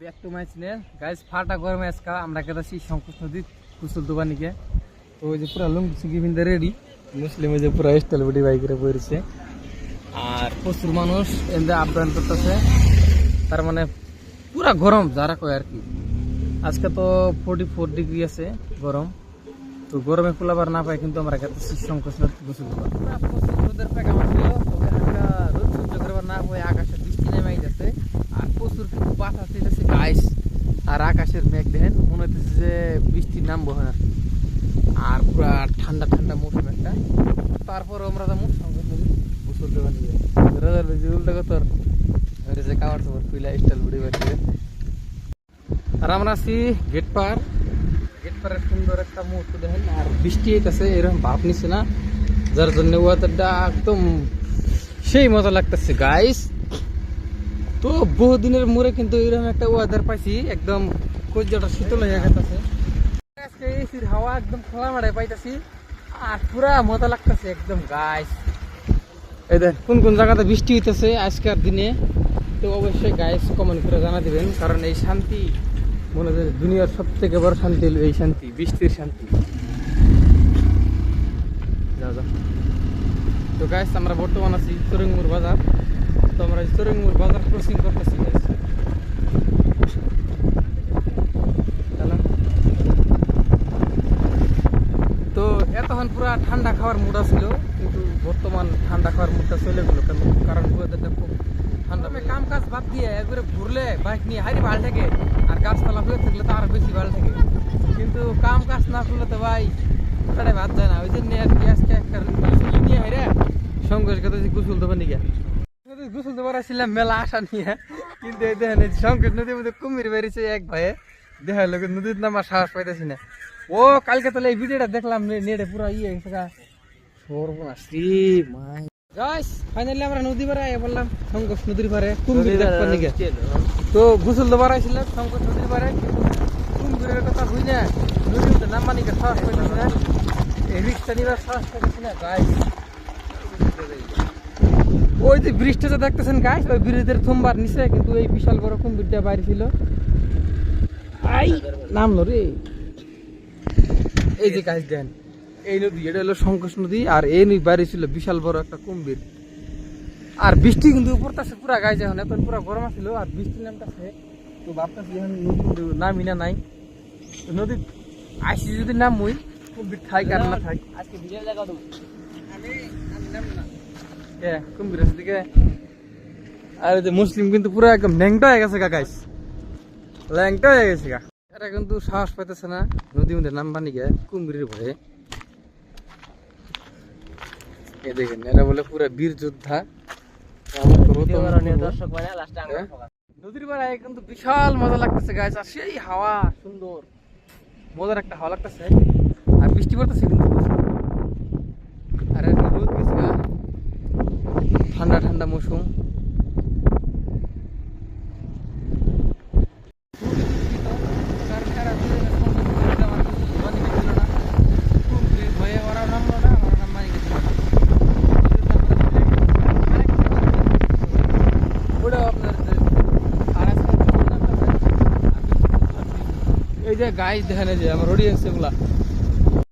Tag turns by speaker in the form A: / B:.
A: Back to my channel guys. ফাটা গরমে আজকে আমরা গেছি শঙ্কর নদী কুশল দোকানিকে। তো ওই যে পুরা লুঙ্গি সুঙ্গি বিন্দা রেডি, মুসলিম ওই যে পুরা স্টাইল বডি বাইকের পড়েছে আর প্রচুর মানুষ এমনি আপ্যায়ন করতেছে। তার মানে পুরা গরম যারা কয় আর কি। আজকে তো 44 ডিগ্রি আছে গরম। তো গরমে কুলাবার না পাই কিন্তু আমরা গেছি শঙ্কর নদী কুশল দোকান। প্রচুর রোদের প্যাক আমার ছিল, তবে রোদ সহ্য করবার না হয়ে আকাশে বৃষ্টি নেমে যাচ্ছে আর প্রচুর কিন্তু বাতাস দিতেছে গাইস। আর আকাশের মেঘ দেখেন, মনে হইতেছে যে বৃষ্টি নামবো হয় আর পুরা ঠান্ডা ঠান্ডা মৌসুম একটা। তারপর আমরা তো শঙ্কর নদী গোসল দেওয়া নিয়ে উল্টা কতর হয়েছে কাবার চোপড় খুইলা স্টাইল বুড়ি বাড়ছে। আর আমরা আছি গেট পার। গেট পারের সুন্দর একটা মুহূর্ত দেখেন, আর বৃষ্টি হইতেছে এরকম ভাব নিচ্ছে না, যার জন্য ওয়েদারটা একদম সেই মজা লাগতেছে গাইস। তো বহুদিনের মোড়ে কিন্তু এরকম একটা ওয়েদার পাইছি, একদম কজ্জাটা শীতল হয়ে গেছে। আজকে এসির হাওয়া একদম খোলা মাঠায় পাইতেছি আর পুরা মজা লাগতেছে একদম গাইস। এই দেখ কোন কোন জায়গাতে বৃষ্টি হইতেছে আজকের দিনে, তো অবশ্যই গাইস কমেন্ট করে জানা দিবেন, কারণ এই শান্তি মনে হয় দুনিয়ার সব থেকে বড় শান্তি হলো এই শান্তি, বৃষ্টির শান্তি। যাও যাও। তো গাইস আমরা বর্তমান আছি তরঙ্গুর বাজার। তো আমরা তরঙ্গুর বাজার ক্রসিং করতেছি গাইস। তো এতক্ষণ পুরা ঠান্ডা খাওয়ার মুড ছিল, কিন্তু বর্তমান ঠান্ডা খাওয়ার মুডটা চলে গেল, কারণ ওয়েদারটা খুব ঠান্ডা। কাম কাজ বাদ দিয়ে একবারে ঘুরলে বাইক নিয়ে হাইরে ভালো থাকে, আর গাছপালা হয়ে থাকলে তো আরো বেশি ভালো থাকে। কিন্তু কাম কাজ না করলে তো ভাই ওটাই বাদ যায় না। ওই জন্য আর কি আজকে একটা নিয়ে হাইরে সংঘর্ষ করতেছি গোসল দেবো নিয়ে। গোসল দেবার আসছিলাম মেলা আসা নিয়ে, কিন্তু এই দেখেন সংঘর্ষ নদীর মধ্যে কুমির বেরিয়েছে এক ভাইয়ে, দেখা লোক নদীর নামার সাহস পাইতেছি না। ও কালকে তাহলে এই ভিডিওটা দেখলাম নেটে পুরো ইয়ে সর্বনাশ মাই গাইস। ফাইনালি আমরা নদী পাড়ে বললাম সংঘর্ষ নদীর পাড়ে কুমির দেখবার নিয়ে। তো গোসল দেবার আসছিলাম সংঘর্ষ নদীর পাড়ে, কুমিরের কথা বুঝি না, নদীর মধ্যে নামবা নিকে সাহস পাইতেছি না, এই রিক্সা নিবার সাহস পাইতেছি না গাইস। ওই যে ব্রিজটা দেখতেছেন গাইস, ওই ব্রিজের থম্বার নিচে কিন্তু এই বিশাল বড় কুমিরটা বাইরে ছিল। আই নামলো রে। এই যে গাইস দেন এই নদী, এটা হলো সংঘর্ষ নদী, আর এই নদী বাইরে ছিল বিশাল বড় একটা কুমির। আর বৃষ্টি কিন্তু পড়তেছে পুরা গাইস, এখন এখন পুরা গরম ছিল আর বৃষ্টি নামতেছে। তো ভাবতেছি এখন নদী নামি না নাই, নদী আইসি যদি নাম মুই কুমির থাই কার না থাই আজকে ভিডিও দেখাও তুমি। আমি নাম না কুম্ভীর দিকে। আর যে মুসলিম কিন্তু পুরো একদম ল্যাংটা হয়ে গেছে গা গাইস, ল্যাংটা হয়ে গেছে গা। এরা কিন্তু সাহস পাইতেছে না নদীর মধ্যে নাম বানি গে কুম্ভীরের ভয়ে। এ দেখেন এরা বলে পুরো বীর যোদ্ধা। নদীর বেড়ায় কিন্তু বিশাল মজা লাগতেছে গাইস, আর সেই হাওয়া সুন্দর মজার একটা হাওয়া লাগতেছে, আর বৃষ্টি পড়তেছে কিন্তু আর রোদ গেছে গা, ঠান্ডা ঠান্ডা মৌসুম। এই যে গাইস দেখেন, এই যে আমার অডিয়েন্স এগুলা